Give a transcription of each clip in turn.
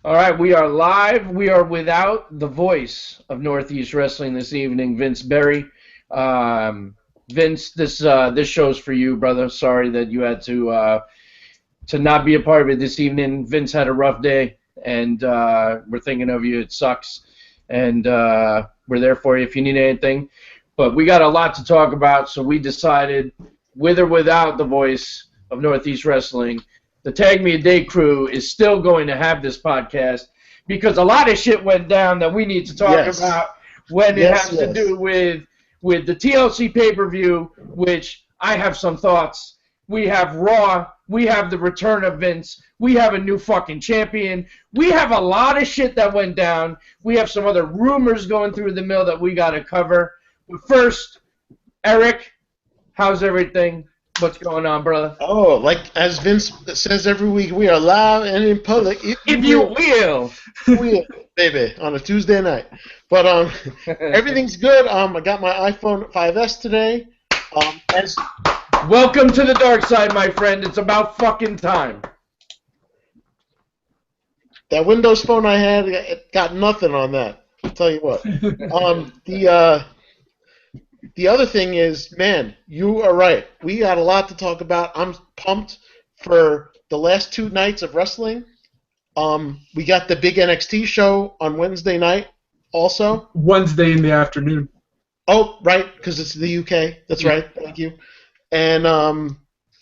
All right, we are live. We are without the voice of Northeast Wrestling this evening, Vince Berry. Vince, this show's for you, brother. Sorry that you had to not be a part of it this evening. Vince had a rough day, and we're thinking of you. It sucks, and we're there for you if you need anything. But we got a lot to talk about, so we decided, with or without the voice of Northeast Wrestling, the Tag Me a Day crew is still going to have this podcast because a lot of shit went down that we need to talk about when it has to do with the TLC pay-per-view, which I have some thoughts. We have Raw. We have the return of Vince. We have a new fucking champion. We have a lot of shit that went down. We have some other rumors going through the mill that we got to cover. But first, Eric, how's everything? What's going on, brother? Oh, like as Vince says every week, we are live and in public. If you will. Will, baby, on a Tuesday night. But everything's good. I got my iPhone 5S today. Welcome to the dark side, my friend. It's about fucking time. That Windows phone I had, it got nothing on that. I'll tell you what. The other thing is, man, you are right. We got a lot to talk about. I'm pumped for the last two nights of wrestling. We got the big NXT show on Wednesday night also. Wednesday in the afternoon. Oh, right, because it's the UK. That's right. Thank you. And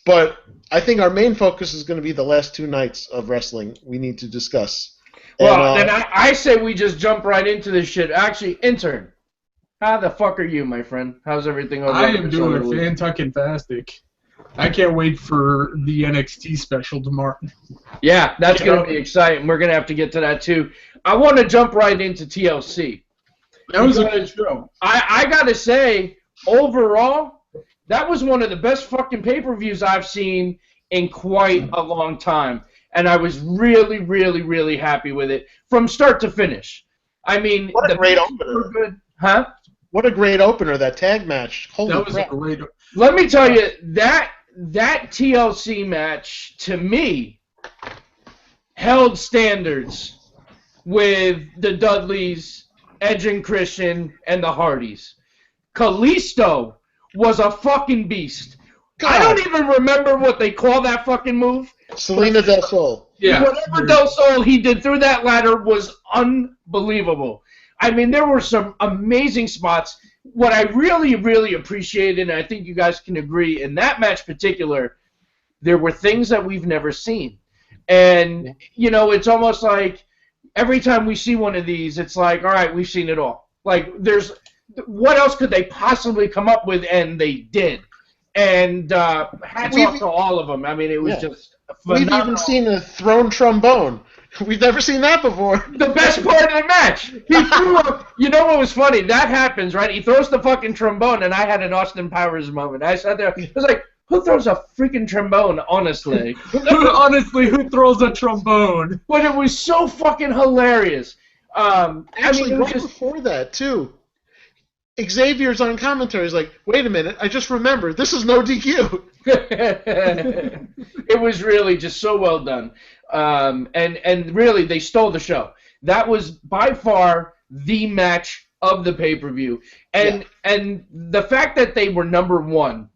but I think our main focus is going to be the last two nights of wrestling we need to discuss. Well, then I say we just jump right into this shit. Actually, intern. How the fuck are you, my friend? How's everything over there? I am doing fantastic. I can't wait for the NXT special tomorrow. Yeah, that's going to be exciting. We're going to have to get to that, too. I want to jump right into TLC. That was a good show. I got to say, overall, that was one of the best fucking pay-per-views I've seen in quite a long time. And I was really, really, really happy with it from start to finish. I mean, what a great opener. Good. Huh? What a great opener, that tag match. Holy that was crap. a great. Let me tell you, that TLC match, to me, held standards with the Dudleys, Edge and Christian, and the Hardys. Kalisto was a fucking beast. God. I don't even remember what they call that fucking move. Selena Del Sol. Yeah. Whatever Del Sol he did through that ladder was unbelievable. I mean, there were some amazing spots. What I really, really appreciated, and I think you guys can agree, in that match particular, there were things that we've never seen. And, you know, it's almost like every time we see one of these, it's like, all right, we've seen it all. Like, what else could they possibly come up with? And they did. And hats off to all of them. I mean, it was just phenomenal. We've even seen a thrown trombone. We've never seen that before. The best part of the match. He threw up. You know what was funny? That happens, right? He throws the fucking trombone, and I had an Austin Powers moment. I sat there. I was like, who throws a freaking trombone, honestly? Honestly, who throws a trombone? But it was so fucking hilarious. Actually, right before that, too, Xavier's on commentary. He's like, wait a minute, I just remembered. This is no DQ. It was really just so well done. And really, they stole the show. That was by far the match of the pay-per-view. And the fact that they were number one,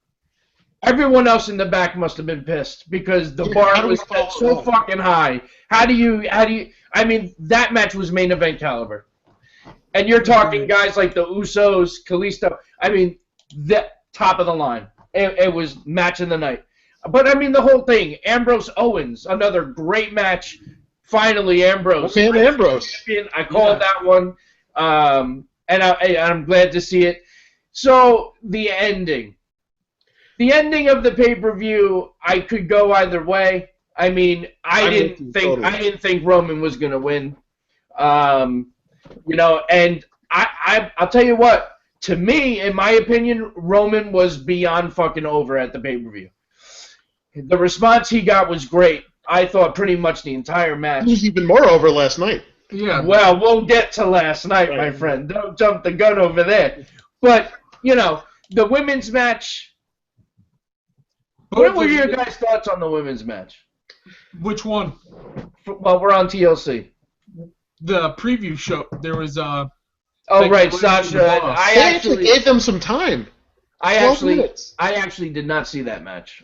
everyone else in the back must have been pissed because the bar was set so fucking high. How do you, I mean, that match was main event caliber. And you're talking guys like the Usos, Kalisto. I mean, the top of the line. It was match of the night. But, I mean, the whole thing. Ambrose Owens, another great match. Finally, Ambrose. Okay, Ambrose. I called that one. And I'm glad to see it. So, the ending. The ending of the pay-per-view, I could go either way. I mean, I didn't think Roman was going to win. You know, and I'll tell you what. To me, in my opinion, Roman was beyond fucking over at the pay-per-view. The response he got was great. I thought pretty much the entire match. He was even more over last night. Yeah. Well, we'll get to last night, my friend. Don't jump the gun over there. But, you know, the women's match. What were your guys' thoughts on the women's match? Which one? Well, we're on TLC. the preview show, there was Oh, Becky right, Lynch Sasha. and the Boss. I They actually gave them some time. 12 minutes. I actually did not see that match.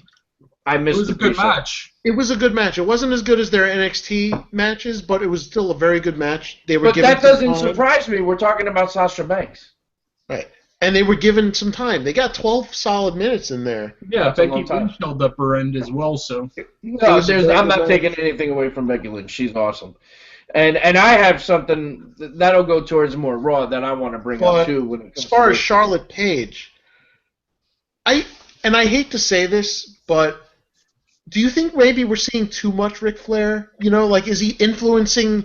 I It missed was the a good pre-show. match. It was a good match. It wasn't as good as their NXT matches, but it was still a very good match. They were But given that doesn't some time. surprise me. We're talking about Sasha Banks. Right. And they were given some time. They got 12 solid minutes in there. Yeah, That's a Becky long time. Lynch held up her end as well, so. No, was a very I'm good not match. taking anything away from Becky Lynch. She's awesome. And I have something that'll go towards more Raw that I want to bring up But too. When it comes as far to as Charlotte Page, I hate to say this, but do you think maybe we're seeing too much Ric Flair? You know, like, is he influencing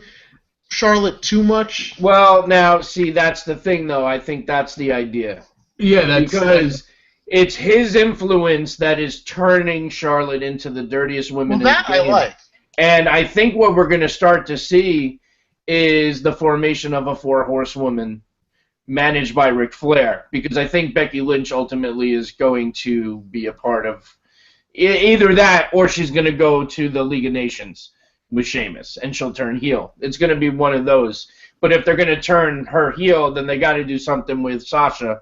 Charlotte too much? Well, now, see, that's the thing, though. I think that's the idea. Yeah, that's. Because it's his influence that is turning Charlotte into the dirtiest woman Well, in that the I game. like. And I think what we're going to start to see is the formation of a four-horsewoman managed by Ric Flair. Because I think Becky Lynch ultimately is going to be a part of either that or she's going to go to the League of Nations with Sheamus and she'll turn heel. It's going to be one of those. But if they're going to turn her heel, then they got to do something with Sasha.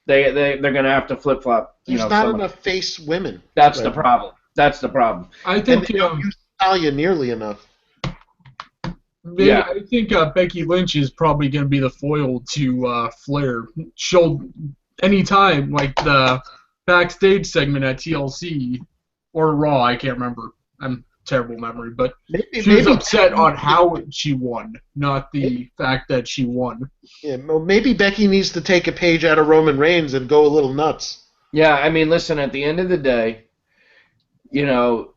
They're going to have to flip-flop. There's not enough face women. That's right the now. problem. That's the problem. I And think. they don't use Talia nearly enough. Yeah. I think Becky Lynch is probably going to be the foil to Flair. She'll, anytime, like the backstage segment at TLC or Raw, I can't remember. I'm terrible memory, but she was upset on how she won, not the fact that she won. Yeah, well, maybe Becky needs to take a page out of Roman Reigns and go a little nuts. Yeah, I mean, listen, at the end of the day, you know,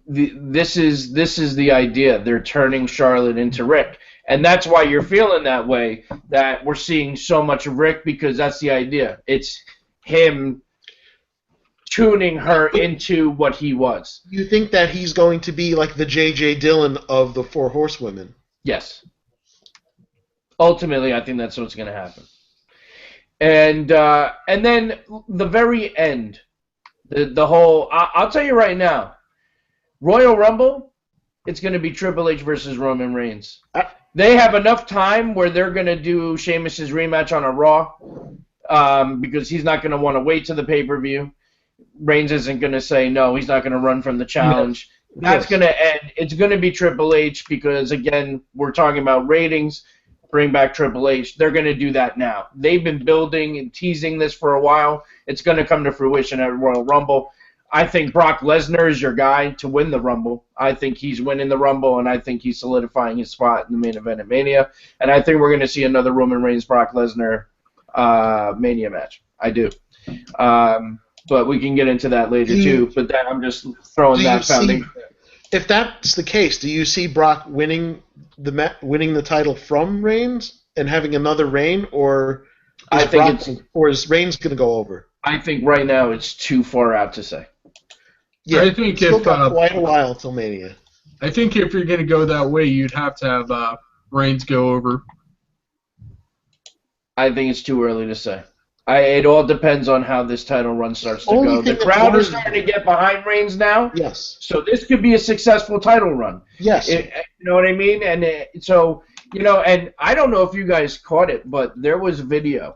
this is the idea. They're turning Charlotte into Rick. And that's why you're feeling that way, that we're seeing so much of Rick, because that's the idea. It's him tuning her into what he was. You think that he's going to be like the J.J. Dillon of the Four Horsewomen? Yes. Ultimately, I think that's what's going to happen. And then the very end, the whole, I'll tell you right now, Royal Rumble, it's going to be Triple H versus Roman Reigns. They have enough time where they're going to do Sheamus' rematch on a Raw, because he's not going to want to wait to the pay-per-view. Reigns isn't going to say no, he's not going to run from the challenge. That's going to end. It's going to be Triple H because, again, we're talking about ratings. Bring back Triple H. They're going to do that now. They've been building and teasing this for a while. It's going to come to fruition at Royal Rumble. I think Brock Lesnar is your guy to win the Rumble. I think he's winning the Rumble, and I think he's solidifying his spot in the main event at Mania. And I think we're going to see another Roman Reigns Brock Lesnar Mania match. I do. But we can get into that later too. But that, I'm just throwing that foundation. If that's the case, do you see Brock winning the title from Reigns and having another reign, or is Reigns going to go over? I think right now it's too far out to say. Yeah, I think still if got quite a while till Mania. I think if you're going to go that way, you'd have to have Reigns go over. I think it's too early to say. It all depends on how this title run starts to go. The crowd is starting to get behind Reigns now. Yes. So this could be a successful title run. Yes. You know what I mean? And so, you know, and I don't know if you guys caught it, but there was video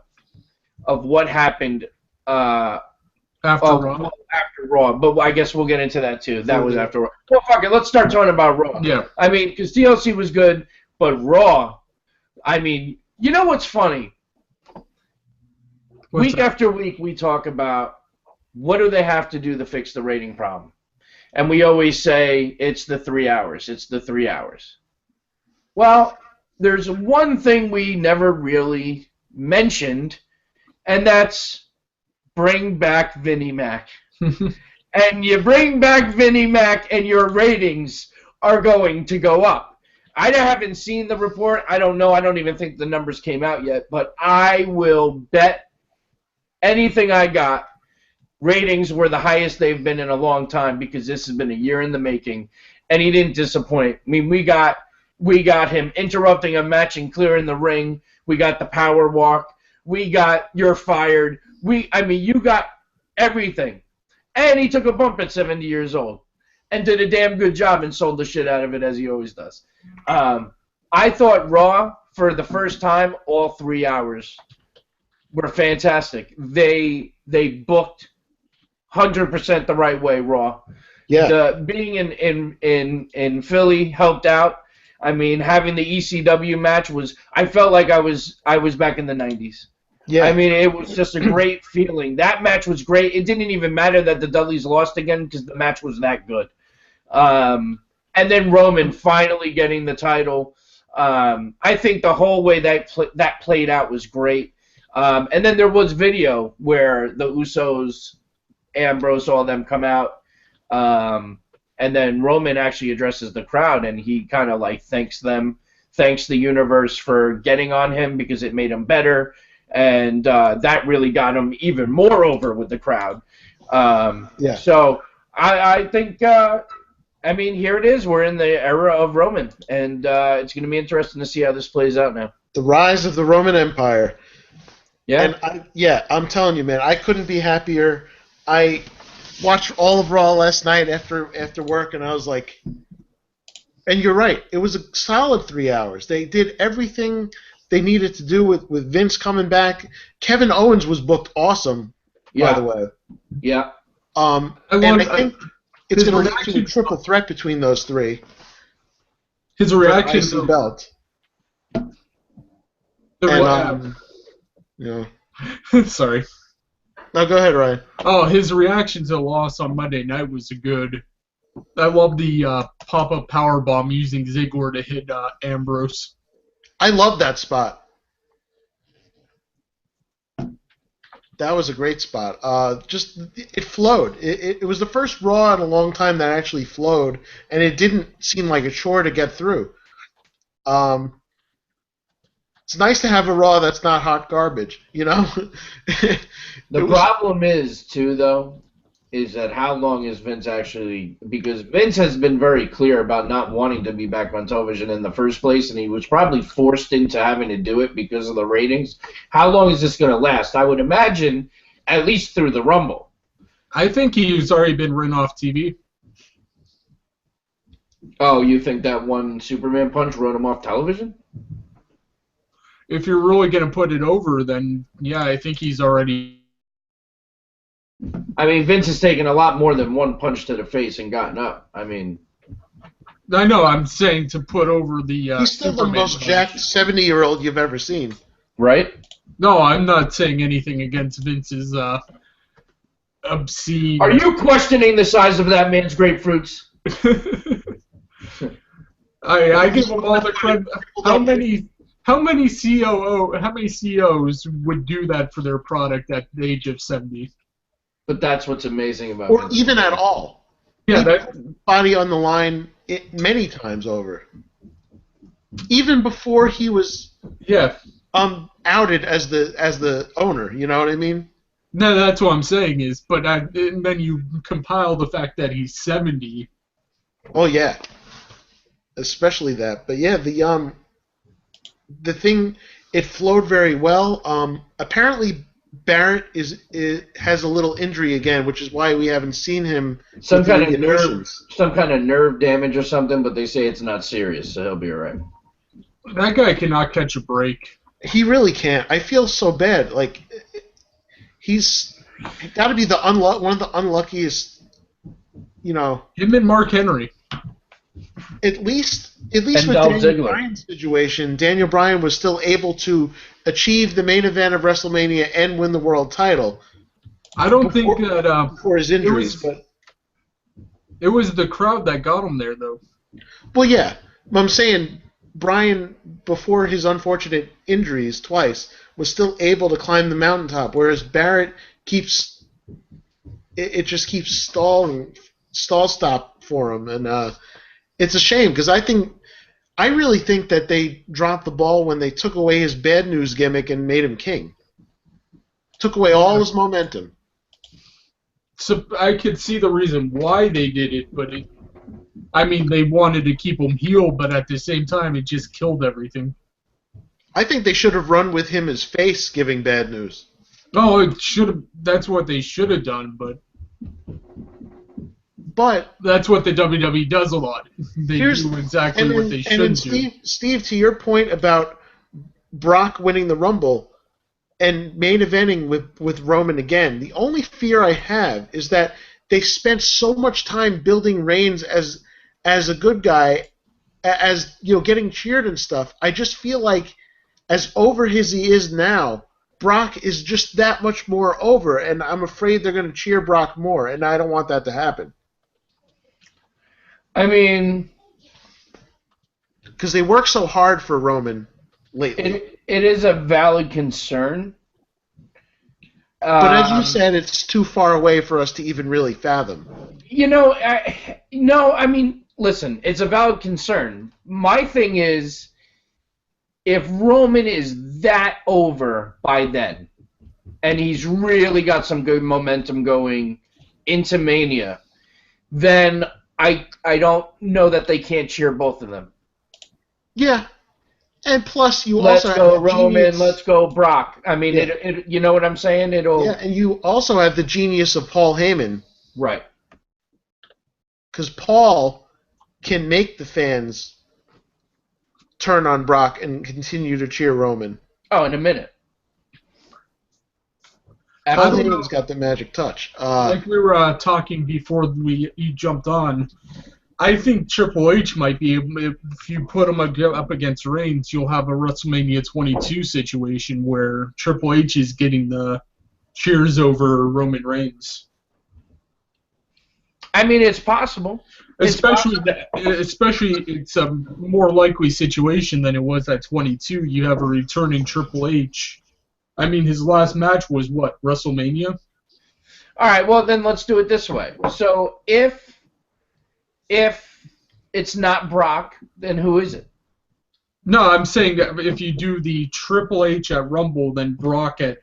of what happened After Raw. After Raw. But I guess we'll get into that too. That was after Raw. Well, fuck it. Let's start talking about Raw. Yeah. I mean, because TLC was good, but Raw, I mean, you know what's funny? Week after week, we talk about what do they have to do to fix the rating problem. And we always say it's the 3 hours. It's the 3 hours. Well, there's one thing we never really mentioned, and that's bring back Vinnie Mac. And you bring back Vinnie Mac, and your ratings are going to go up. I haven't seen the report. I don't know. I don't even think the numbers came out yet. But I will bet anything I got, ratings were the highest they've been in a long time because this has been a year in the making, and he didn't disappoint. I mean, we got him interrupting a match and clearing the ring. We got the power walk. We got you're fired. You got everything. And he took a bump at 70 years old and did a damn good job and sold the shit out of it as he always does. I I thought Raw, for the first time, all 3 hours were fantastic. They booked 100% the right way, Raw. Yeah. The being in Philly helped out. I mean, having the ECW match I felt like I was back in the 90s. Yeah. I mean, it was just a great feeling. That match was great. It didn't even matter that the Dudleys lost again because the match was that good. And then Roman finally getting the title. I think the whole way that played out was great. And then there was video where the Usos, Ambrose, all them come out. And then Roman actually addresses the crowd, and he kind of like thanks the universe for getting on him because it made him better. And that really got him even more over with the crowd. So I think, I mean, here it is. We're in the era of Roman, and it's going to be interesting to see how this plays out now. The rise of the Roman Empire. Yeah. And I'm telling you, man, I couldn't be happier. I watched all of Raw last night after work, and I was like, and you're right, it was a solid 3 hours. They did everything they needed to do with Vince coming back. Kevin Owens was booked awesome, by the way. Yeah. And I think it's going to lead to a triple threat between those three. His reaction to the belt. Sorry. No, go ahead, Ryan. Oh, his reaction to the loss on Monday night was good. I love the pop-up powerbomb using Ziggler to hit Ambrose. I love that spot. That was a great spot. It flowed. It was the first Raw in a long time that actually flowed, and it didn't seem like a chore to get through. It's nice to have a Raw that's not hot garbage, you know? The problem is, too, though, is that how long is Vince actually... Because Vince has been very clear about not wanting to be back on television in the first place, and he was probably forced into having to do it because of the ratings. How long is this going to last? I would imagine at least through the Rumble. I think he's already been written off TV. Oh, you think that one Superman punch wrote him off television? If you're really going to put it over, then, yeah, I think he's already... I mean, Vince has taken a lot more than one punch to the face and gotten up. I mean... I know, I'm saying to put over the he's still Superman the most punch. jacked 70-year-old you've ever seen. Right? No, I'm not saying anything against Vince's obscene... Are you questioning the size of that man's grapefruits? I give him all the credit. How many CEOs would do that for their product at the age of 70? But that's what's amazing about Or Vince. even at all. Yeah, He put body on the line many times over. Even before he was outed as the owner, you know what I mean? No, that's what I'm saying is, but and then you compile the fact that he's 70. Oh yeah, especially that. But yeah, the thing, it flowed very well. Apparently Barrett has a little injury again, which is why we haven't seen him. Some kind of nerve damage or something, but they say it's not serious, so he'll be all right. That guy cannot catch a break. He really can't. I feel so bad. Like he's got to be one of the unluckiest. You know. Him and Mark Henry. At least with Daniel Bryan's situation, Daniel Bryan was still able to achieve the main event of WrestleMania and win the world title. I don't think that before his injuries, it was the crowd that got him there, though. Well, yeah, I'm saying Bryan, before his unfortunate injuries twice, was still able to climb the mountaintop, whereas Barrett keeps it just keeps stall stop for him, and it's a shame because I really think that they dropped the ball when they took away his bad news gimmick and made him king. Took away all his momentum. So I could see the reason why they did it, but they wanted to keep him heel, but at the same time, it just killed everything. I think they should have run with him as face giving bad news. No, it should have. That's what they should have done, but But That's what the WWE does a lot. They here's do exactly what they should do. Steve, to your point about Brock winning the Rumble and main eventing with Roman again, the only fear I have is that they spent so much time building Reigns as a good guy, as getting cheered and stuff. I just feel like as over as he is now, Brock is just that much more over, and I'm afraid they're going to cheer Brock more, and I don't want that to happen. I mean, because they work so hard for Roman lately. It is a valid concern. But as you said, it's too far away for us to even really fathom. I mean, listen, it's a valid concern. My thing is, if Roman is that over by then, and he's really got some good momentum going into Mania, then I don't know that they can't cheer both of them. Yeah. And plus, let's go Roman, let's go Brock. I mean, yeah. You know what I'm saying? Yeah, and you also have the genius of Paul Heyman. Right. Because Paul can make the fans turn on Brock and continue to cheer Roman. Oh, in a minute. Paul Heyman's got the magic touch. Like we were talking before you jumped on, I think Triple H might be, if you put him up against Reigns, you'll have a WrestleMania 22 situation where Triple H is getting the cheers over Roman Reigns. I mean, it's possible. Especially it's a more likely situation than it was at 22. You have a returning Triple H. I mean, his last match was what, WrestleMania? All right, well, then let's do it this way. So if it's not Brock, then who is it? No, I'm saying that if you do the Triple H at Rumble, then Brock at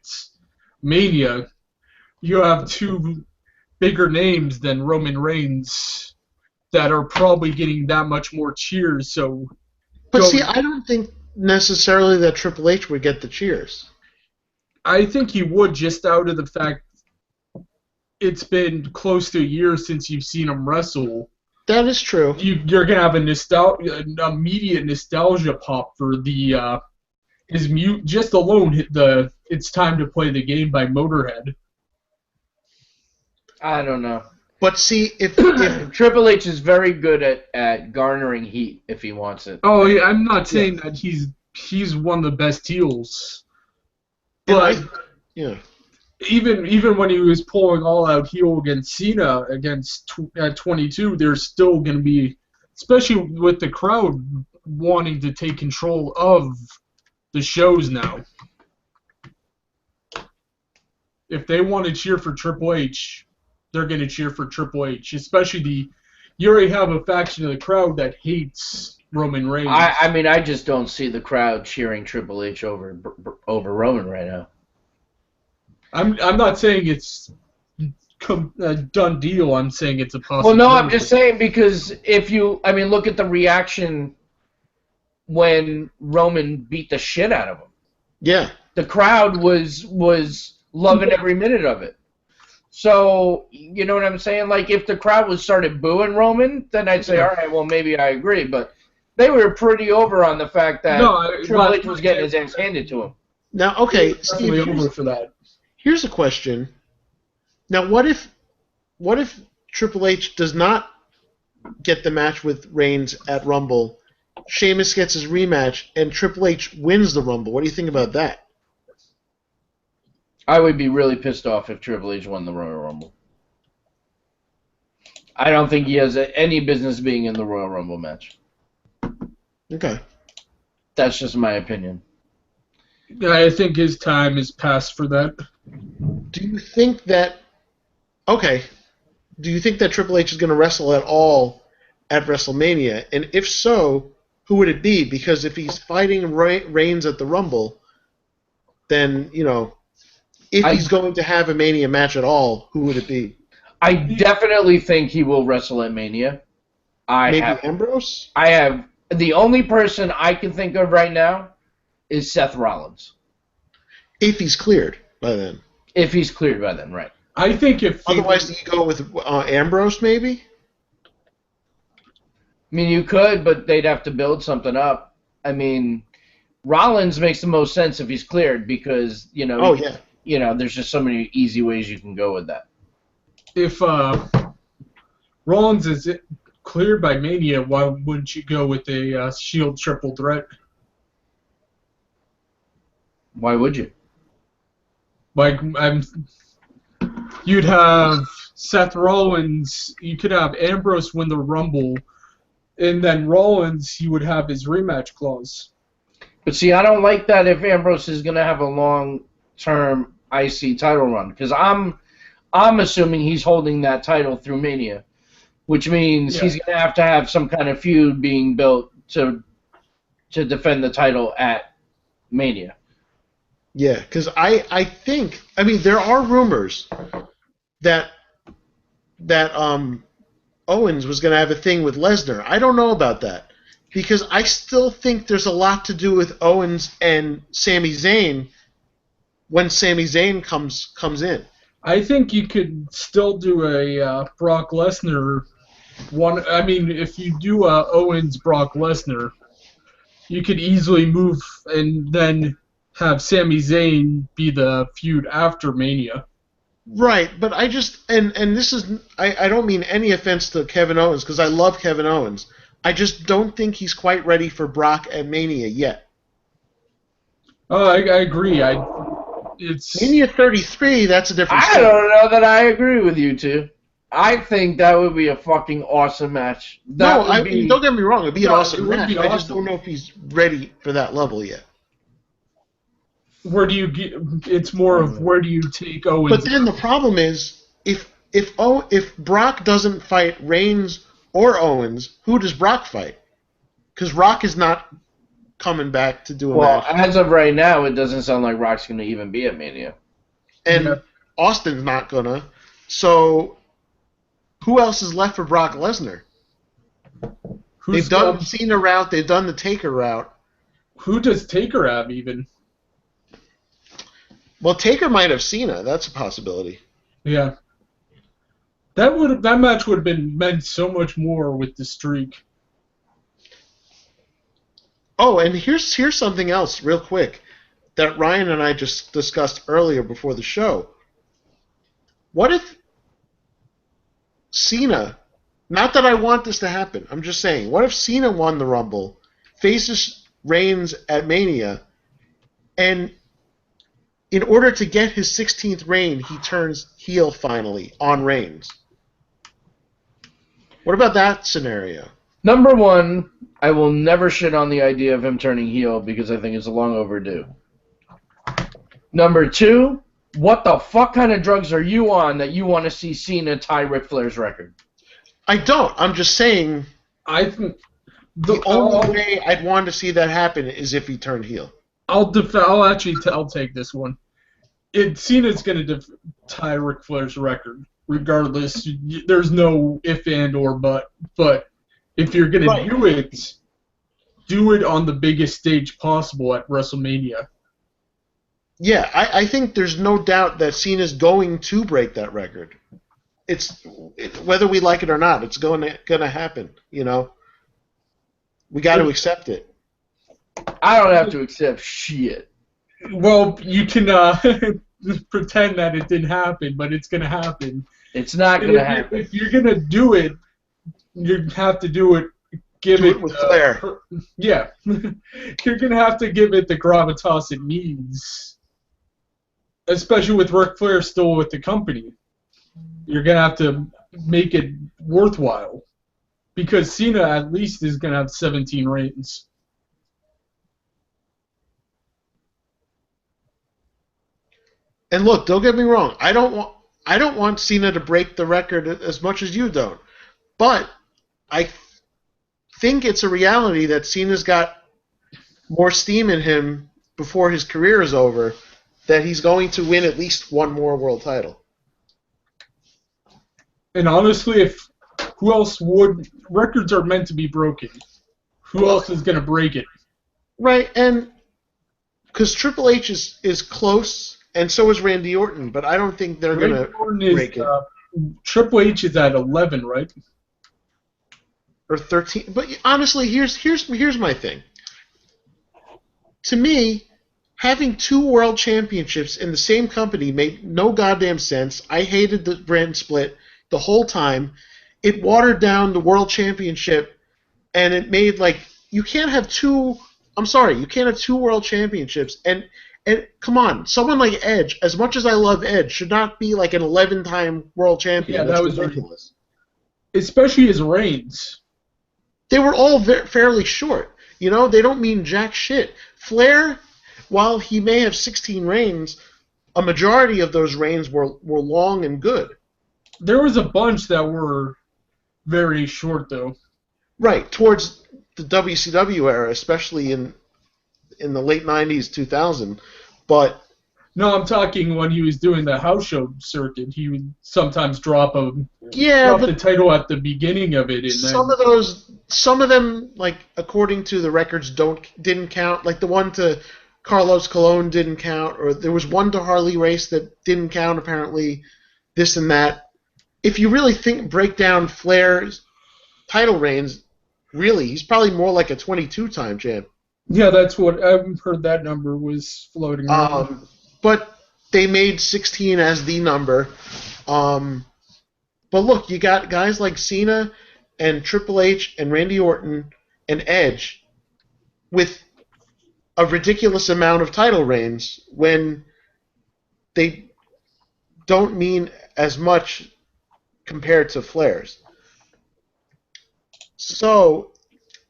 Mania, you have two bigger names than Roman Reigns that are probably getting that much more cheers. So, but see, I don't think necessarily that Triple H would get the cheers. I think he would, just out of the fact it's been close to a year since you've seen him wrestle. That is true. You're gonna have an immediate nostalgia pop for the his mute. Just alone, "It's Time to Play the Game" by Motorhead. I don't know. But see, if Triple H is very good at garnering heat if he wants it. Oh yeah, I'm not saying that he's one of the best heels, but yeah. Even when he was pulling all out heel against Cena at 22, there's still going to be, especially with the crowd wanting to take control of the shows now. If they want to cheer for Triple H, they're going to cheer for Triple H. Especially you already have a faction of the crowd that hates Roman Reigns. I mean, I just don't see the crowd cheering Triple H over Roman right now. I'm not saying it's a done deal. I'm saying it's a possibility. Well, no, I'm just saying because look at the reaction when Roman beat the shit out of him. Yeah. The crowd was loving every minute of it. So, you know what I'm saying? Like, if the crowd started booing Roman, then I'd say, all right, well, maybe I agree. But they were pretty over on the fact that Triple H was getting his ass handed to him. Now, okay, Steve, over for that. Here's a question. Now, what if Triple H does not get the match with Reigns at Rumble, Sheamus gets his rematch, and Triple H wins the Rumble? What do you think about that? I would be really pissed off if Triple H won the Royal Rumble. I don't think he has any business being in the Royal Rumble match. Okay. That's just my opinion. I think his time is past for that. Do you think that Triple H is going to wrestle at all at WrestleMania? And if so, who would it be? Because if he's fighting Reigns at the Rumble, then, if he's going to have a Mania match at all, who would it be? I definitely think he will wrestle at Mania. Ambrose? The only person I can think of right now is Seth Rollins. If he's cleared by then. If he's cleared by then, right. I think Otherwise, do you go with Ambrose, maybe? mean, you could, but they'd have to build something up. I mean, Rollins makes the most sense if he's cleared because, Oh yeah. There's just so many easy ways you can go with that. If Rollins is cleared by Mania, why wouldn't you go with a Shield triple threat? Why would you? Like, you'd have Seth Rollins, you could have Ambrose win the Rumble, and then Rollins, you would have his rematch clause. But see, I don't like that if Ambrose is going to have a long-term IC title run, because I'm assuming he's holding that title through Mania, which means he's going to have some kind of feud being built to defend the title at Mania. Yeah, because I think, I mean, there are rumors that Owens was going to have a thing with Lesnar. I don't know about that because I still think there's a lot to do with Owens and Sami Zayn when Sami Zayn comes in. I think you could still do a Brock Lesnar one. I mean, if you do a Owens Brock Lesnar, you could easily move and then have Sami Zayn be the feud after Mania. Right, but I just and this is I don't mean any offense to Kevin Owens because I love Kevin Owens. I just don't think he's quite ready for Brock at Mania yet. Oh, I agree. It's Mania 33. That's a different. I don't know that I agree with you two. I think that would be a fucking awesome match. Don't get me wrong. It'd be an awesome match. Be I just awesome. don't know if he's ready for that level yet. Where do you get? It's more of where do you take Owens? But then the problem is if Brock doesn't fight Reigns or Owens, who does Brock fight? Because Rock is not coming back to do a match. Well, as of right now, it doesn't sound like Rock's going to even be at Mania. And Austin's not gonna. So who else is left for Brock Lesnar? They've done the Cena route. They've done the Taker route. Who does Taker have even? Well, Taker might have Cena. That's a possibility. Yeah. That match would have been meant so much more with the streak. Oh, and here's something else real quick that Ryan and I just discussed earlier before the show. What if Cena, not that I want this to happen, I'm just saying, what if Cena won the Rumble, faces Reigns at Mania, and in order to get his 16th reign, he turns heel finally on Reigns? What about that scenario? Number one, I will never shit on the idea of him turning heel because I think it's long overdue. Number two, what the fuck kind of drugs are you on that you want to see Cena tie Ric Flair's record? I don't. I'm just saying I think the only way I'd want to see that happen is if he turned heel. I'll take this one. Cena's going to tie Ric Flair's record, regardless. There's no if and or but. But if you're going to do it on the biggest stage possible at WrestleMania. Yeah, I think there's no doubt that Cena's going to break that record. It's whether we like it or not, it's going to happen. You know, we got to accept it. I don't have to accept shit. Well, you can pretend that it didn't happen, but it's going to happen. It's not going to happen. If you're going to do it, you have to do it. Do it with Flair. Yeah, you're going to have to give it the gravitas it needs, especially with Ric Flair still with the company. You're going to have to make it worthwhile because Cena at least is going to have 17 reigns. And look, don't get me wrong. I don't want Cena to break the record as much as you don't. But I think it's a reality that Cena's got more steam in him before his career is over, that he's going to win at least one more world title. And honestly, who else would? Records are meant to be broken. Who else is going to break it? Right, and because Triple H is close, and so is Randy Orton, but I don't think they're going to break it. Triple H is at 11, right? or 13. But honestly, here's my thing. To me, having 2 world championships in the same company made no goddamn sense. I hated the brand split the whole time. It watered down the world championship, and it made you can't have two. I'm sorry, you can't have 2 world championships. And come on, someone like Edge, as much as I love Edge, should not be like an 11-time world champion. Yeah, That's that was ridiculous. Especially his reigns. They were all fairly short. They don't mean jack shit. Flair, while he may have 16 reigns, a majority of those reigns were long and good. There was a bunch that were very short, though. Right, towards the WCW era, especially in the late 90s, 2000. But No, I'm talking when he was doing the house show circuit. He would sometimes drop yeah, the title at the beginning of it, and some of them, according to the records, didn't count. Like the one to Carlos Colon didn't count, or there was one to Harley Race that didn't count. Apparently, this and that. If you really break down Flair's title reigns, really, he's probably more like a 22-time champ. yeah, that's what I've heard. That number was floating around. But they made 16 as the number. But look, you got guys like Cena and Triple H and Randy Orton and Edge with a ridiculous amount of title reigns when they don't mean as much compared to Flair's. So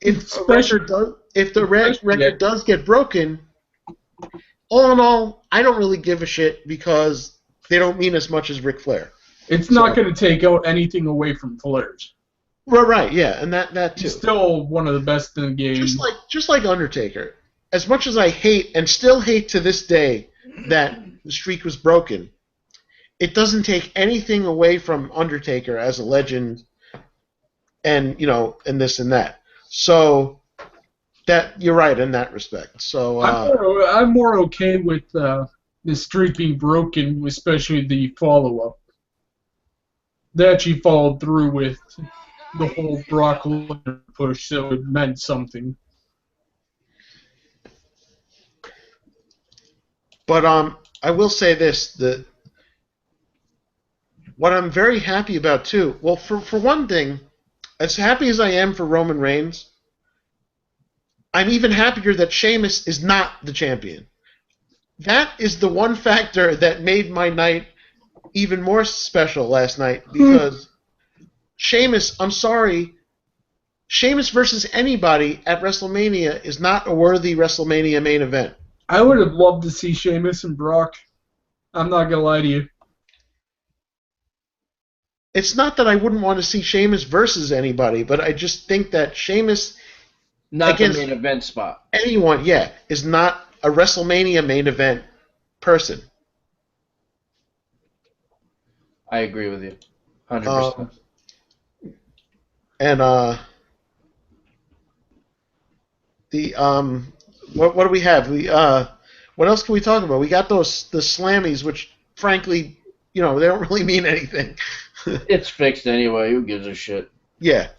if the record does get broken, all in all, I don't really give a shit because they don't mean as much as Ric Flair. It's not going to take out anything away from Flair's. Right, yeah, and that too. He's still one of the best in the game. Just like Undertaker. As much as I hate and still hate to this day that the streak was broken, it doesn't take anything away from Undertaker as a legend, and and this and that. So that you're right in that respect. So I'm more okay with the streak being broken, especially the follow-up. They actually followed through with the whole Brock Lesnar push, so it meant something. But I will say this: what I'm very happy about too. Well, for one thing, as happy as I am for Roman Reigns, I'm even happier that Sheamus is not the champion. That is the one factor that made my night even more special last night because Sheamus, I'm sorry, Sheamus versus anybody at WrestleMania is not a worthy WrestleMania main event. I would have loved to see Sheamus and Brock. I'm not going to lie to you. It's not that I wouldn't want to see Sheamus versus anybody, but I just think that Sheamus not the main event spot. Anyone, is not a WrestleMania main event person. I agree with you, 100%. And what do we have? What else can we talk about? We got the Slammies, which frankly, they don't really mean anything. It's fixed anyway. Who gives a shit? Yeah.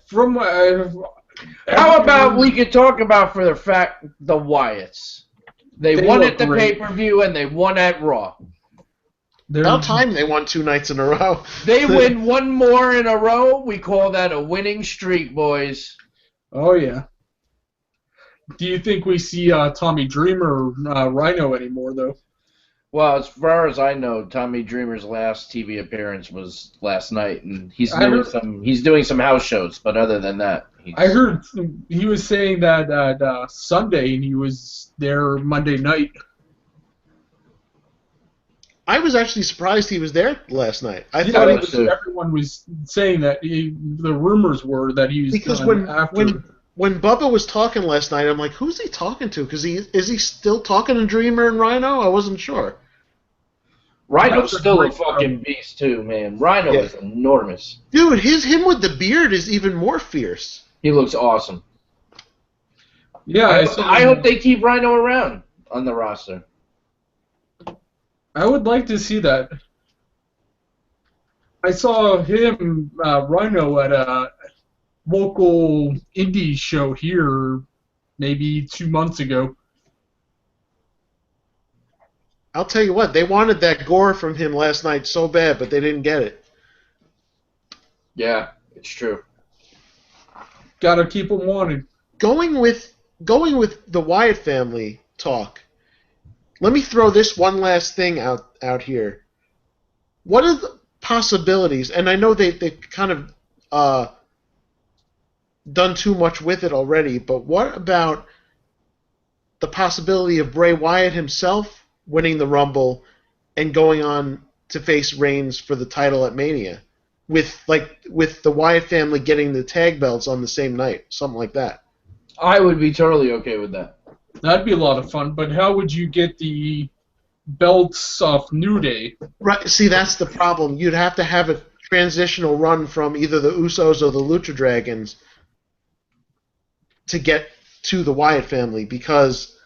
How about we could talk about for the fact the Wyatts? They won at the pay-per-view and they won at Raw. About time they won 2 nights in a row. They win one more in a row. We call that a winning streak, boys. Oh, yeah. Do you think we see Tommy Dreamer or Rhino anymore, though? Well, as far as I know, Tommy Dreamer's last TV appearance was last night, and he's doing some house shows. But other than that, I heard he was saying that Sunday, and he was there Monday night. I was actually surprised he was there last night. I thought everyone was saying that. The rumors were that he was because when Bubba was talking last night, I'm like, who's he talking to? Because is he still talking to Dreamer and Rhino? I wasn't sure. Rhino's still a fucking beast too, man. Rhino is enormous. Dude, him with the beard is even more fierce. He looks awesome. Yeah, I hope they keep Rhino around on the roster. I would like to see that. I saw him, Rhino, at local indie show here maybe 2 months ago. I'll tell you what, they wanted that gore from him last night so bad, but they didn't get it. Yeah, it's true. Gotta keep them wanted. Going with the Wyatt family talk. Let me throw this one last thing out here. What are the possibilities? And I know they've kind of done too much with it already, but what about the possibility of Bray Wyatt himself winning the Rumble and going on to face Reigns for the title at Mania, with the Wyatt family getting the tag belts on the same night, something like that? I would be totally okay with that. That'd be a lot of fun, but how would you get the belts off New Day? Right. See, that's the problem. You'd have to have a transitional run from either the Usos or the Lucha Dragons to get to the Wyatt family, because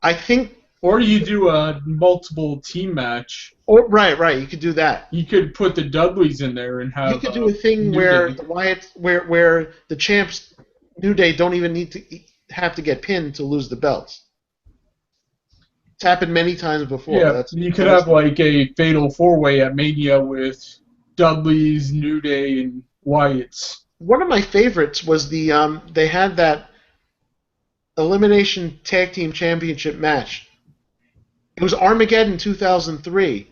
I think. Or you do a multiple team match. Or right. You could do that. You could put the Dudleys in there and have. You could do a thing New where Day. the Wyatt, where the champs, New Day, don't even need to have to get pinned to lose the belts. It's happened many times before. Yeah, you could have like a fatal four-way at Mania with Dudleys, New Day, and Wyatts. One of my favorites was they had that Elimination Tag Team Championship match. It was Armageddon 2003,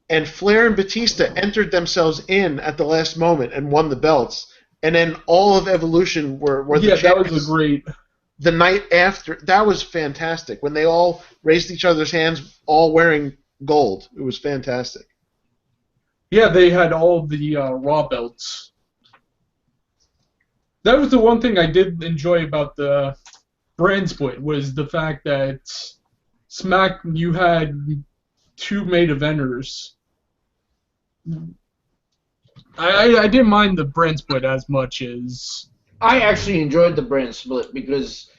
and Flair and Batista entered themselves in at the last moment and won the belts. And then all of Evolution were the champions. That was a great. The night after, that was fantastic. When they all raised each other's hands, all wearing gold. It was fantastic. Yeah, they had all the Raw belts. That was the one thing I did enjoy about the brand split, was the fact that you had two main eventers. I didn't mind the brand split as much as. I actually enjoyed the brand split because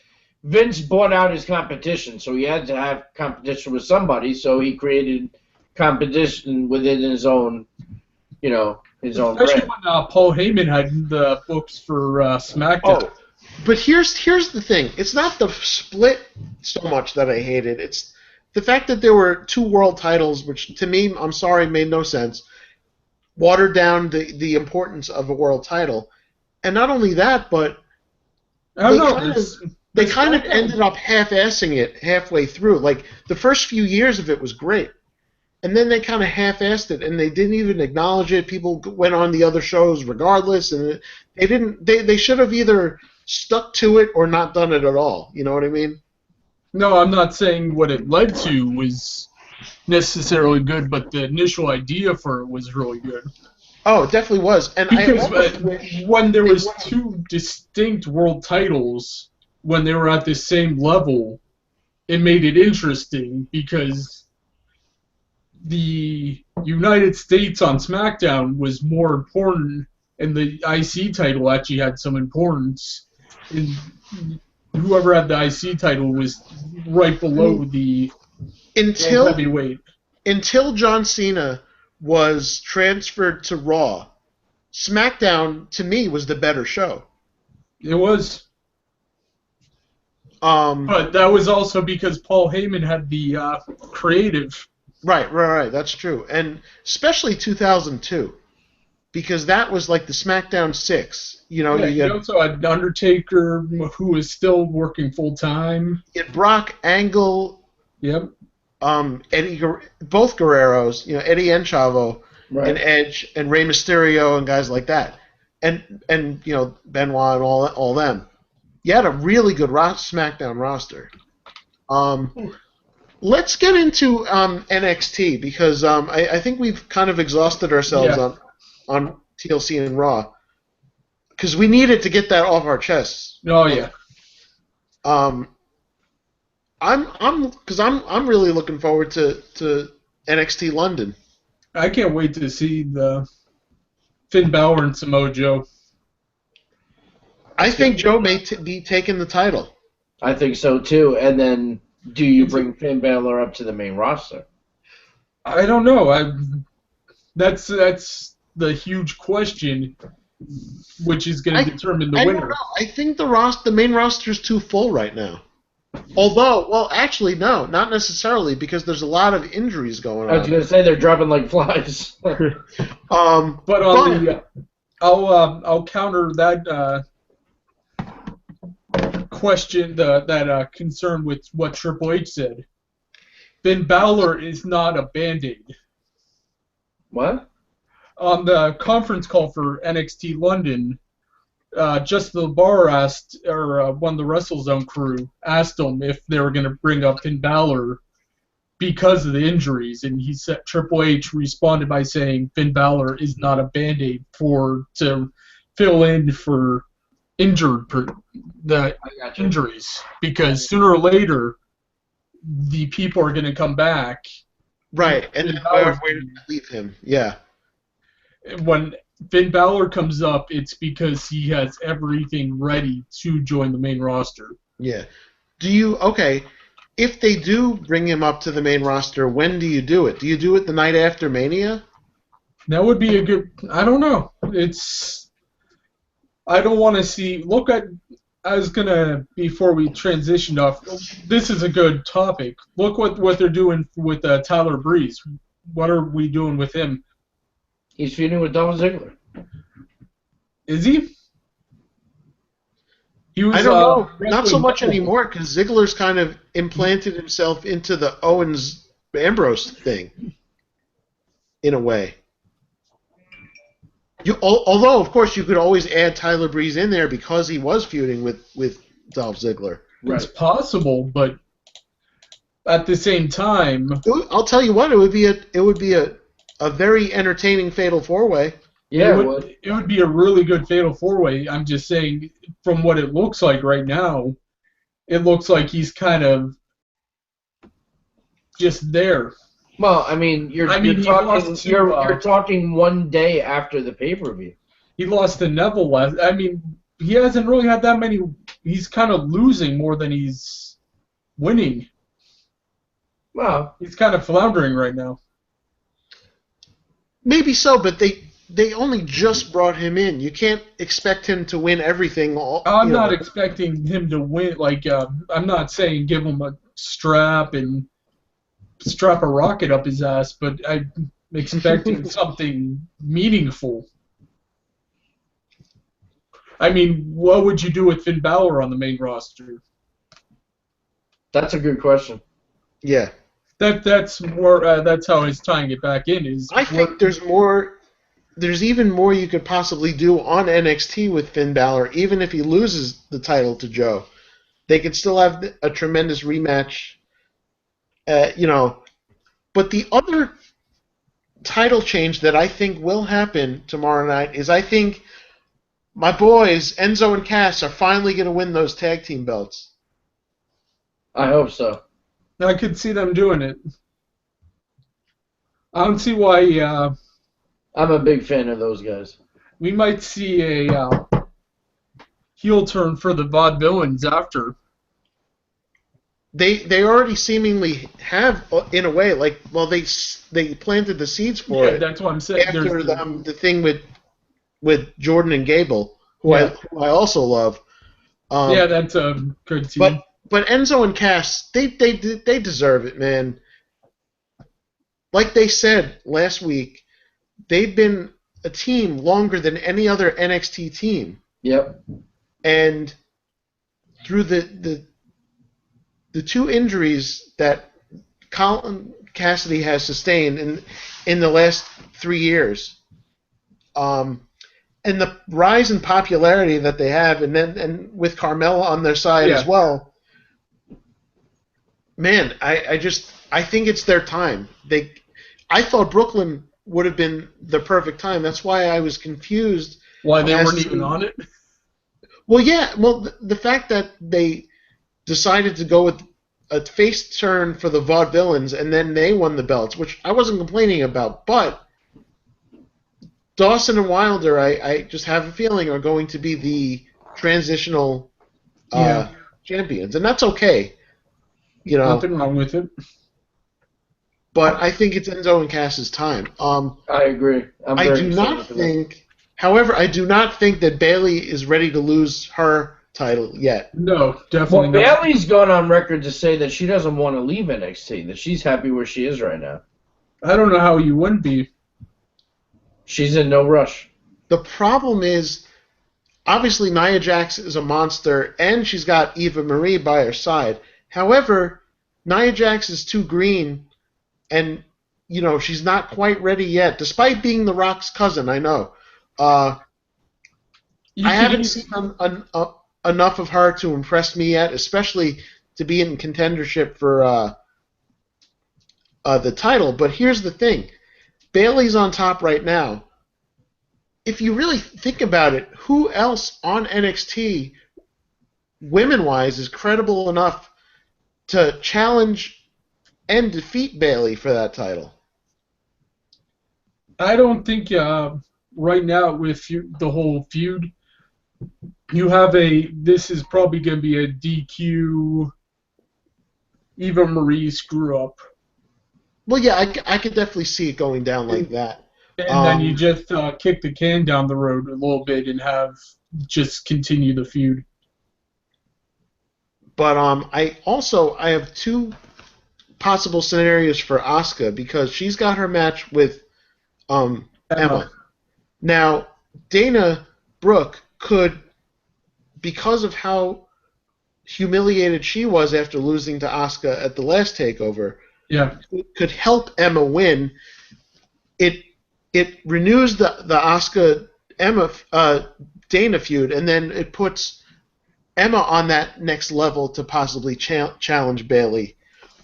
Vince bought out his competition, so he had to have competition with somebody, so he created competition within his own, his own Especially brand. when Paul Heyman had the books for SmackDown. Oh, but here's the thing. It's not the split so much that I hated. It's the fact that there were two world titles, which to me, I'm sorry, made no sense. Watered down the importance of a world title. And not only that, but they kind of ended up half-assing it halfway through. Like, the first few years of it was great. And then they kind of half-assed it, and they didn't even acknowledge it. People went on the other shows regardless, and they should have either stuck to it or not done it at all. You know what I mean? No, I'm not saying what it led to was necessarily good, but the initial idea for it was really good. Oh, it definitely was. And Because when there was two distinct world titles, when they were at the same level, it made it interesting because the United States on SmackDown was more important, and the IC title actually had some importance. And whoever had the IC title was right below the heavyweight. Until John Cena was transferred to Raw, SmackDown, to me, was the better show. It was. But that was also because Paul Heyman had the creative. Right. That's true. And especially 2002, because that was like the SmackDown 6. You also had Undertaker, who was still working full-time. You had Brock, Angle. Yep. Eddie, both Guerreros, Eddie and Chavo, Right. and Edge, and Rey Mysterio, and guys like that, and Benoit and all them. You had a really good SmackDown roster. Let's get into NXT, because I think we've kind of exhausted ourselves on TLC and Raw, because we needed to get that off our chests. Oh yeah. I'm really looking forward to NXT London. I can't wait to see the Finn Balor and Samoa Joe. I think Joe may be taking the title. I think so too. And then, do you bring Finn Balor up to the main roster? I don't know. That's the huge question. which is going to determine the I winner. don't know. I think the main roster is too full right now. Although, well, actually, no, not necessarily, because there's a lot of injuries going I was on. going to say they're dropping like flies. But on the, I'll counter that question, that concern with what Triple H said. Finn Balor is not a Band-Aid. What? On the conference call for NXT London, Justin LeBar asked, or one of the WrestleZone crew asked him if they were going to bring up Finn Balor because of the injuries, and he said Triple H responded by saying Finn Balor is not a Band-Aid to fill in for injuries, because sooner or later the people are going to come back. Right, and then where to leave him? Yeah. When Finn Balor comes up, it's because he has everything ready to join the main roster. Yeah. Okay, if they do bring him up to the main roster, when do you do it? Do you do it the night after Mania? That would be a good... I don't know. I don't want to see... I was going to, before we transitioned off, this is a good topic. Look what they're doing with Tyler Breeze. What are we doing with him? He's feuding with Dolph Ziggler. Is he? He was, I don't know. Not so much anymore, because Ziggler's kind of implanted himself into the Owens-Ambrose thing, in a way. Although, of course, you could always add Tyler Breeze in there because he was feuding with Dolph Ziggler. Right. It's possible, but at the same time, I'll tell you what, it would be a very entertaining Fatal 4-Way. Yeah, it would be a really good Fatal 4-Way. I'm just saying, from what it looks like right now, it looks like he's kind of just there. Well, I mean, you're talking one day after the pay-per-view. He lost to Neville last. I mean, he hasn't really had that many. He's kind of losing more than he's winning. Well, he's kind of floundering right now. Maybe so, but they only just brought him in. You can't expect him to win everything. I'm not expecting him to win. I'm not saying give him a strap and strap a rocket up his ass, but I'm expecting something meaningful. I mean, what would you do with Finn Balor on the main roster? That's a good question. Yeah. That's more. That's how he's tying it back in. I think there's more. There's even more you could possibly do on NXT with Finn Balor, even if he loses the title to Joe. They could still have a tremendous rematch. But the other title change that I think will happen tomorrow night is I think my boys Enzo and Cass are finally going to win those tag team belts. I hope so. I could see them doing it. I don't see why. I'm a big fan of those guys. We might see a heel turn for the Vaudevillains after. They already seemingly have, in a way, they planted the seeds for it. Yeah, that's what I'm saying. After the thing with Jordan and Gable, who I also love. That's a good team. But Enzo and Cass, they deserve it, man. Like they said last week, they've been a team longer than any other NXT team. Yep. And through the two injuries that Colin Cassidy has sustained in the last 3 years, and the rise in popularity that they have, and with Carmella on their side as well. Man, I think it's their time. I thought Brooklyn would have been the perfect time. That's why I was confused. Why they weren't even on it? Well, yeah. Well, the fact that they decided to go with a face turn for the Vaudevillains and then they won the belts, which I wasn't complaining about. But Dawson and Wilder, I just have a feeling, are going to be the transitional champions, and that's okay. Nothing wrong with it. But I think it's Enzo and Cass's time. I agree. I do not think However, I do not think that Bayley is ready to lose her title yet. No, definitely Well, not. Bailey's gone on record to say that she doesn't want to leave NXT, that she's happy where she is right now. I don't know how you wouldn't be. She's in no rush. The problem is, obviously, Nia Jax is a monster, and she's got Eva Marie by her side. However, Nia Jax is too green, and, she's not quite ready yet, despite being The Rock's cousin, I know. I haven't seen enough of her to impress me yet, especially to be in contendership for the title. But here's the thing. Bayley's on top right now. If you really think about it, who else on NXT, women-wise, is credible enough to challenge and defeat Bayley for that title? I don't think right now with the whole feud, you have this is probably going to be a DQ Eva Marie screw-up. Well, yeah, I could definitely see it going down like that. And then you just kick the can down the road a little bit and just continue the feud. But I have two possible scenarios for Asuka because she's got her match with Emma. Now, Dana Brooke could, because of how humiliated she was after losing to Asuka at the last TakeOver, could help Emma win. It renews the Asuka Emma Dana feud, and then it puts Emma on that next level to possibly challenge Bayley.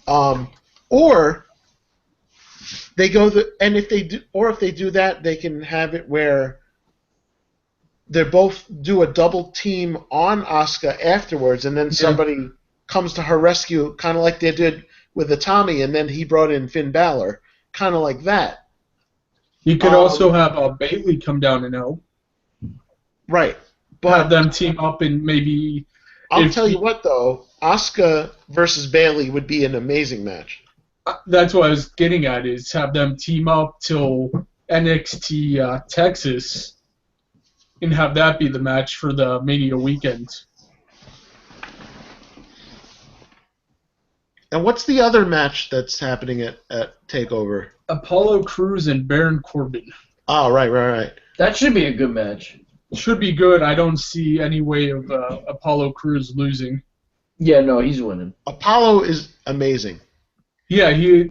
Or they go if they do that, they can have it where they both do a double team on Asuka afterwards, and then somebody comes to her rescue, kind of like they did with Itami, and then he brought in Finn Balor, kind of like that. You could also have Bayley come down and help. Right. But have them team up and maybe... I'll tell you what, though. Asuka versus Bayley would be an amazing match. That's what I was getting at, is have them team up till NXT Texas and have that be the match for the Mania weekend. And what's the other match that's happening at TakeOver? Apollo Crews and Baron Corbin. Oh, right. That should be a good match. Should be good. I don't see any way of Apollo Crews losing. Yeah, no, he's winning. Apollo is amazing. Yeah, he's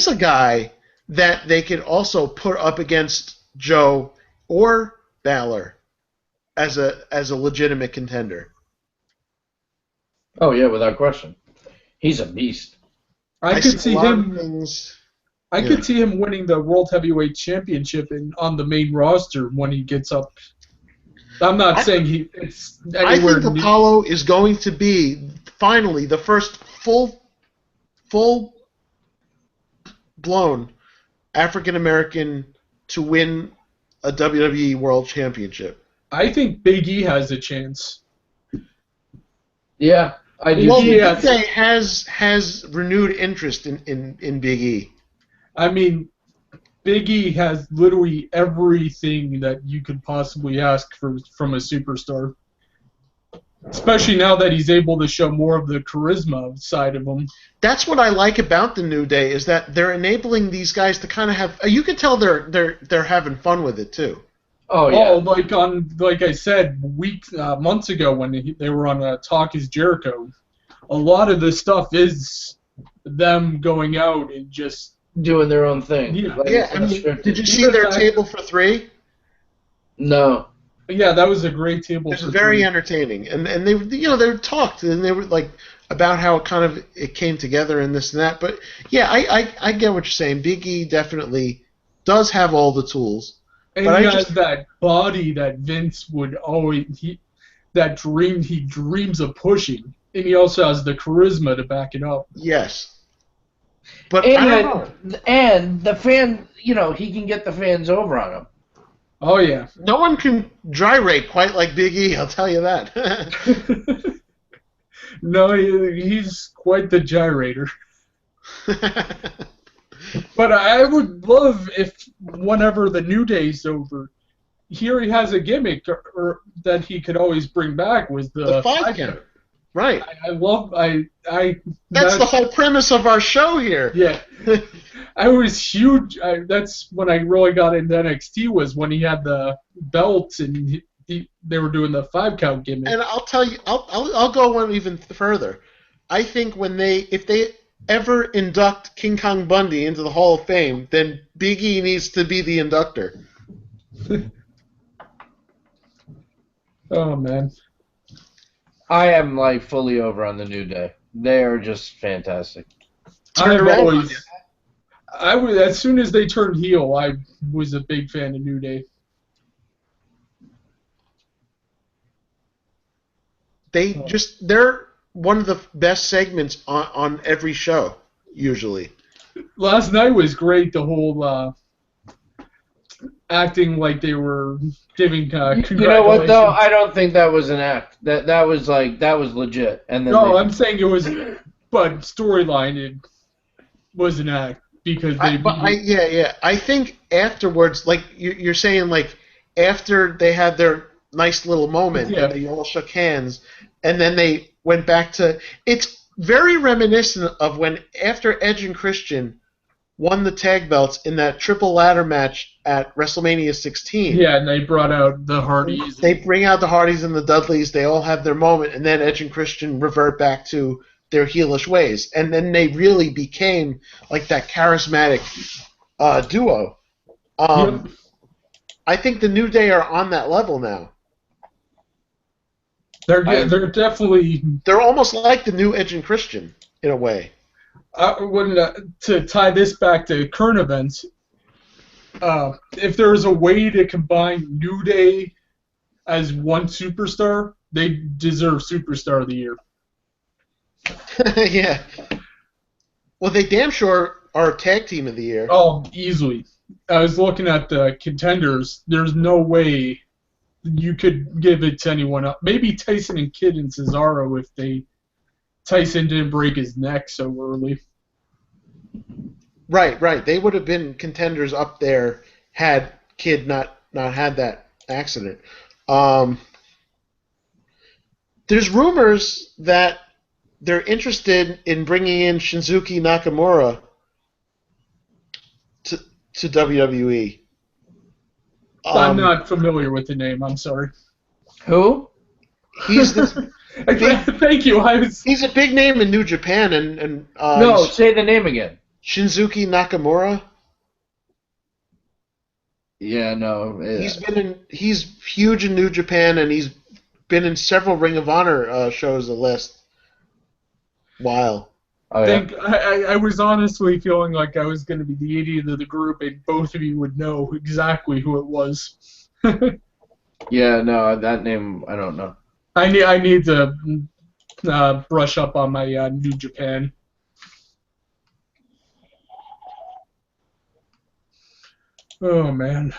a guy that they could also put up against Joe or Balor as a legitimate contender. Oh yeah, without question. He's a beast. I could see him winning the World Heavyweight Championship on the main roster when he gets up. I'm not saying it's anywhere. I think Apollo is going to be finally the first full blown African American to win a WWE World Championship. I think Big E has a chance. Yeah, I do. Well, Big E has renewed interest in Big E. I mean, Big E has literally everything that you could possibly ask from a superstar. Especially now that he's able to show more of the charisma side of him. That's what I like about the New Day, is that they're enabling these guys to kind of have. You can tell they're having fun with it too. Oh yeah. Like I said months ago when they were on Talk Is Jericho, a lot of the stuff is them going out and just doing their own thing. Yeah. I mean, did you see their table for three? No. Yeah, that was a great table. It was very entertaining, and they talked and they were like about how it came together and this and that. But yeah, I get what you're saying. Big E definitely does have all the tools. And he has that body that Vince would always he dreams of pushing, and he also has the charisma to back it up. Yes. But I don't know. And the fan, he can get the fans over on him. Oh yeah. No one can dry rate quite like Big E, I'll tell you that. No, he's quite the gyrator. But I would love if whenever the New Day's over, here he has a gimmick or that he could always bring back was The the 5 5 count. count. Right. I love That's the whole premise of our show here. Yeah. I was huge. That's when I really got into NXT was when he had the belts and they were doing the 5 count gimmick. And I'll tell you, I'll go one even further. I think if they ever induct King Kong Bundy into the Hall of Fame, then Big E needs to be the inductor. Oh man. I am like fully over on the New Day. They are just fantastic. I've always. I was as soon as they turned heel, I was a big fan of New Day. They're one of the best segments on every show, usually. Last night was great. The whole acting like they were giving congratulations. You know what though? I don't think that was an act. That was legit. And then No, I'm saying it was, but storyline it was an act because they. I think afterwards, like you're saying, like after they had their nice little moment and they all shook hands, and then they went back to. It's very reminiscent of when after Edge and Christian won the tag belts in that triple ladder match at WrestleMania 16. Yeah, and they brought out the Hardys. They bring out the Hardys and the Dudleys. They all have their moment, and then Edge and Christian revert back to their heelish ways, and then they really became like that charismatic duo. I think the New Day are on that level now. They're definitely. They're almost like the new Edge and Christian in a way. To tie this back to current events, if there was a way to combine New Day as one superstar, they deserve Superstar of the Year. Yeah. Well, they damn sure are Tag Team of the Year. Oh, easily. I was looking at the contenders. There's no way you could give it to anyone else. Maybe Tyson and Kidd and Cesaro if Tyson didn't break his neck so early. Right. They would have been contenders up there had Kidd not had that accident. There's rumors that they're interested in bringing in Shinsuke Nakamura to WWE. I'm not familiar with the name. I'm sorry. Who? He's this Thank you. He's a big name in New Japan, and no, say the name again. Shinsuke Nakamura. Yeah, no. He's huge in New Japan, and he's been in several Ring of Honor shows the last while. Oh, yeah. I was honestly feeling like I was going to be the idiot of the group, and both of you would know exactly who it was. Yeah, no, that name I don't know. I need to brush up on my New Japan. Oh man.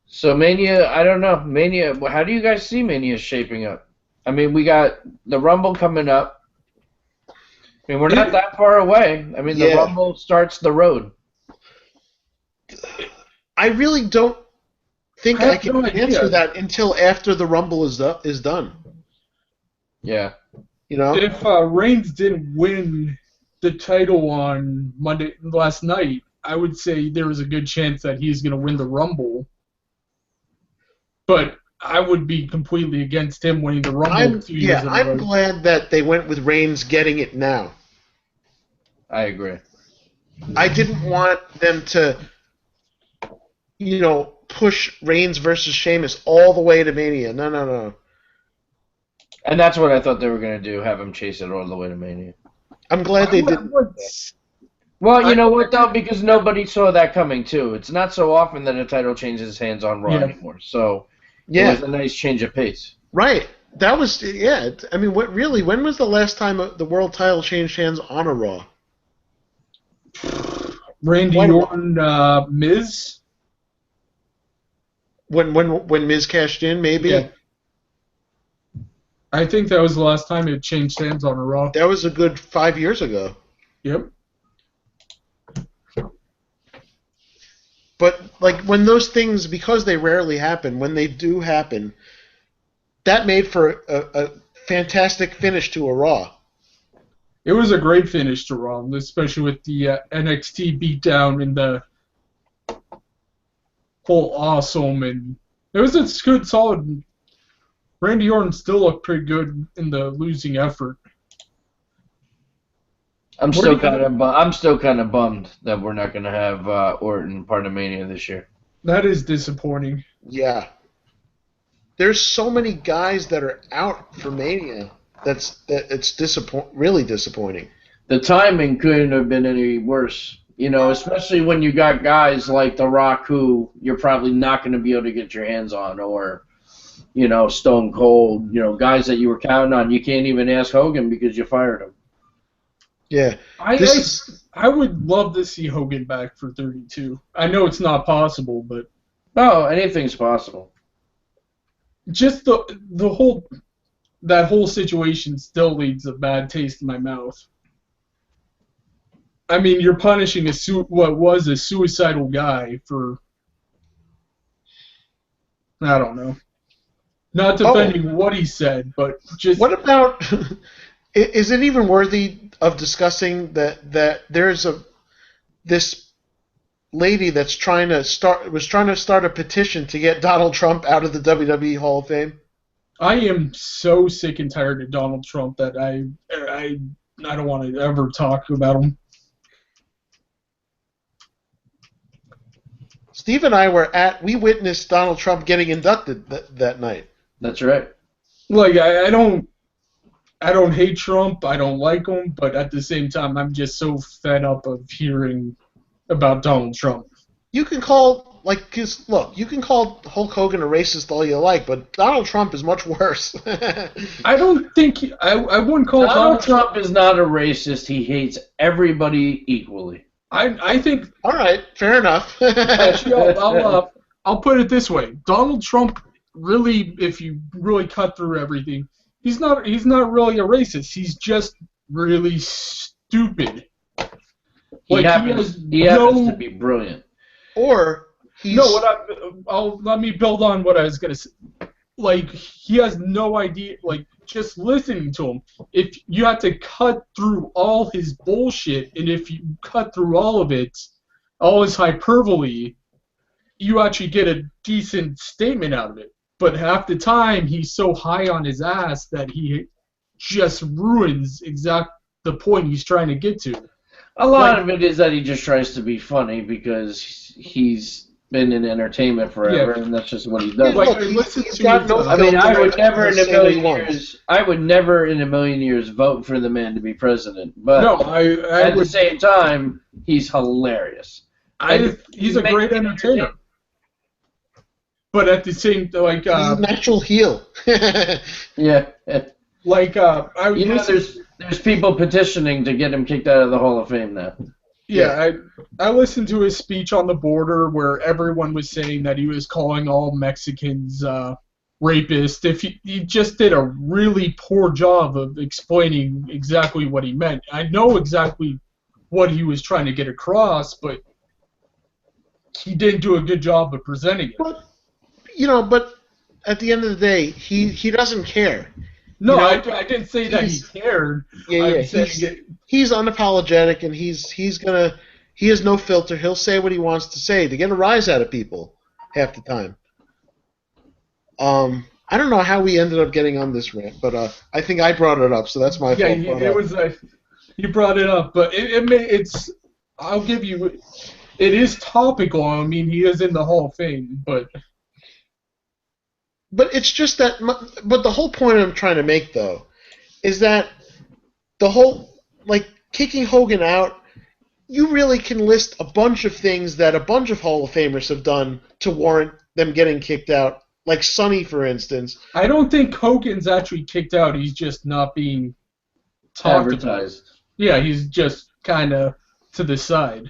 So Mania, I don't know. Mania, how do you guys see Mania shaping up? I mean, we got the Rumble coming up. I mean, we're not that far away. I mean, the Rumble starts the road. I really don't think I can answer that until after the Rumble is done. Yeah. You know? If Reigns didn't win the title on last night, I would say there was a good chance that he's going to win the Rumble. But I would be completely against him winning the Rumble 2 years in a row. I'm glad that they went with Reigns getting it now. I agree. I didn't want them to, push Reigns versus Sheamus all the way to Mania. No. And that's what I thought they were going to do, have him chase it all the way to Mania. I'm glad they didn't. Well, you know what, though? Because nobody saw that coming, too. It's not so often that a title changes hands on Raw anymore. So it was a nice change of pace. Right. That was, I mean, when was the last time the world title changed hands on a Raw? Randy Orton, Miz? When Miz cashed in, maybe? Yeah. I think that was the last time it changed hands on a Raw. That was a good 5 years ago. Yep. But like when those things, because they rarely happen, when they do happen, that made for a fantastic finish to a Raw. It was a great finish to Raw, especially with the NXT beatdown and the whole awesome, and it was a good, solid. Randy Orton still looked pretty good in the losing effort. I'm still kind of bummed that we're not going to have Orton part of Mania this year. That is disappointing. Yeah. There's so many guys that are out for Mania. It's really disappointing. The timing couldn't have been any worse. You know, especially when you got guys like The Rock who you're probably not going to be able to get your hands on, or, you know, Stone Cold, you know, guys that you were counting on. You can't even ask Hogan because you fired him. Yeah. I would love to see Hogan back for 32. I know it's not possible, but No, anything's possible. just that whole situation still leaves a bad taste in my mouth. I mean, you're punishing what was a suicidal guy for, I don't know, not defending what he said, but just What about? Is it even worthy of discussing that there's this lady that's was trying to start a petition to get Donald Trump out of the WWE Hall of Fame? I am so sick and tired of Donald Trump that I don't want to ever talk about him. Steve and I we witnessed Donald Trump getting inducted that night. That's right. Like I don't hate Trump. I don't like him, but at the same time, I'm just so fed up of hearing about Donald Trump. You can call you can call Hulk Hogan a racist all you like, but Donald Trump is much worse. I don't think I wouldn't call Donald Trump is not a racist. He hates everybody equally. I think. All right, fair enough. Actually, I'll put it this way: Donald Trump really, if you really cut through everything, he's not really a racist. He's just really stupid. He happens to be brilliant. Or he's let me build on what I was gonna say. Like, he has no idea. Like, just listening to him, if you have to cut through all his bullshit, and if you cut through all of it, all his hyperbole, you actually get a decent statement out of it. But half the time, he's so high on his ass that he just ruins the point he's trying to get to. A lot of it is that he just tries to be funny because he's been in entertainment forever, and that's just what he does. Like, I would never in a million years vote for the man to be president. But no, at the same time, he's hilarious. He's a great entertainer. But at the same, like, he's a natural heel. Yeah. Like, there's people petitioning to get him kicked out of the Hall of Fame now. Yeah, I listened to his speech on the border where everyone was saying that he was calling all Mexicans rapists. If he just did a really poor job of explaining exactly what he meant. I know exactly what he was trying to get across, but he didn't do a good job of presenting it. But at the end of the day, he doesn't care. No, I didn't say that he cared. Yeah. He's unapologetic, and he has no filter. He'll say what he wants to say to get a rise out of people half the time. I don't know how we ended up getting on this rant, but I think I brought it up, so that's my fault. Yeah, you brought it up, but I'll give you, it is topical. I mean, he is in the Hall of Fame, but it's just that. But the whole point I'm trying to make, though, is that the whole, like, kicking Hogan out, you really can list a bunch of things that a bunch of Hall of Famers have done to warrant them getting kicked out. Like Sonny, for instance. I don't think Hogan's actually kicked out. He's just not being advertised. About. Yeah, he's just kind of to the side.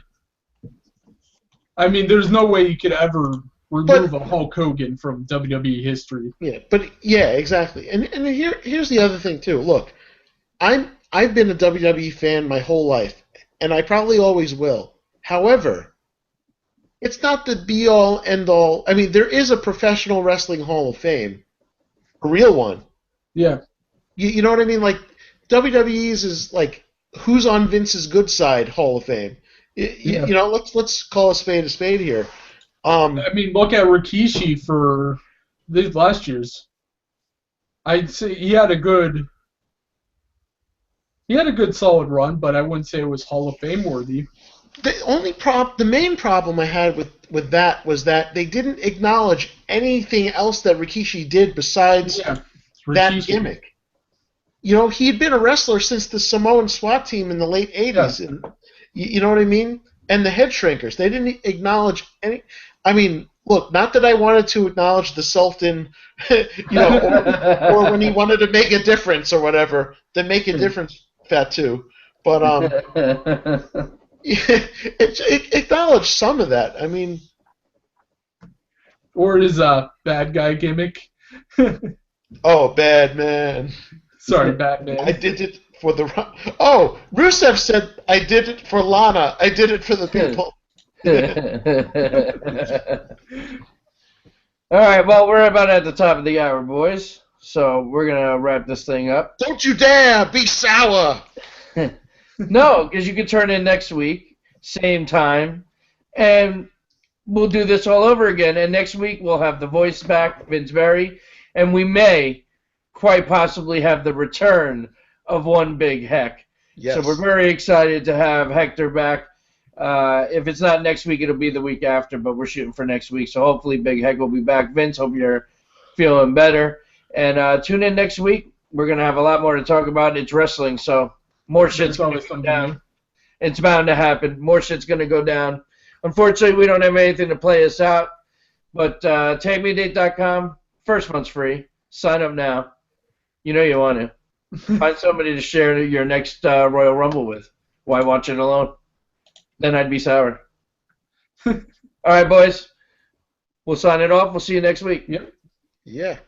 I mean, there's no way you could ever remove a Hulk Hogan from WWE history. Yeah, exactly. And here's the other thing too. Look, I've been a WWE fan my whole life, and I probably always will. However, it's not the be all end all. I mean, there is a professional wrestling Hall of Fame, a real one. Yeah. You know what I mean? Like WWE's is like who's on Vince's good side Hall of Fame. Yeah. You know, let's call a spade here. I mean, look at Rikishi for these last year's. I'd say he had a good solid run, but I wouldn't say it was Hall of Fame worthy. The main problem I had with that was that they didn't acknowledge anything else that Rikishi did besides that gimmick. You know, he had been a wrestler since the Samoan SWAT team in the late 80s. Yeah. And, you know what I mean? And the Head Shrinkers. They didn't acknowledge any. I mean, look, not that I wanted to acknowledge the Sultan, you know, or when he wanted to make a difference or whatever, the make a difference Fatu. But it acknowledged some of that. I mean, or his bad guy gimmick. Oh, bad man. Sorry, Batman. I did it for the. Oh, Rusev said, I did it for Lana. I did it for the people. All right, well, we're about at the top of the hour, boys. So we're going to wrap this thing up. Don't you dare be sour. No, because you can turn in next week, same time, and we'll do this all over again. And next week we'll have the voice back, Vince Berry, and we may quite possibly have the return of One Big Heck. Yes. So we're very excited to have Hector back. If it's not next week, it'll be the week after, but we're shooting for next week. So hopefully Big Heck will be back. Vince, hope you're feeling better. And tune in next week. We're going to have a lot more to talk about. It's wrestling, so more shit's going to go down. It's bound to happen. More shit's going to go down. Unfortunately, we don't have anything to play us out. But TakeMeDate.com, first month's free. Sign up now. You know you want to. Find somebody to share your next Royal Rumble with. Why watch it alone? Then I'd be sour. All right, boys. We'll sign it off. We'll see you next week. Yep. Yeah.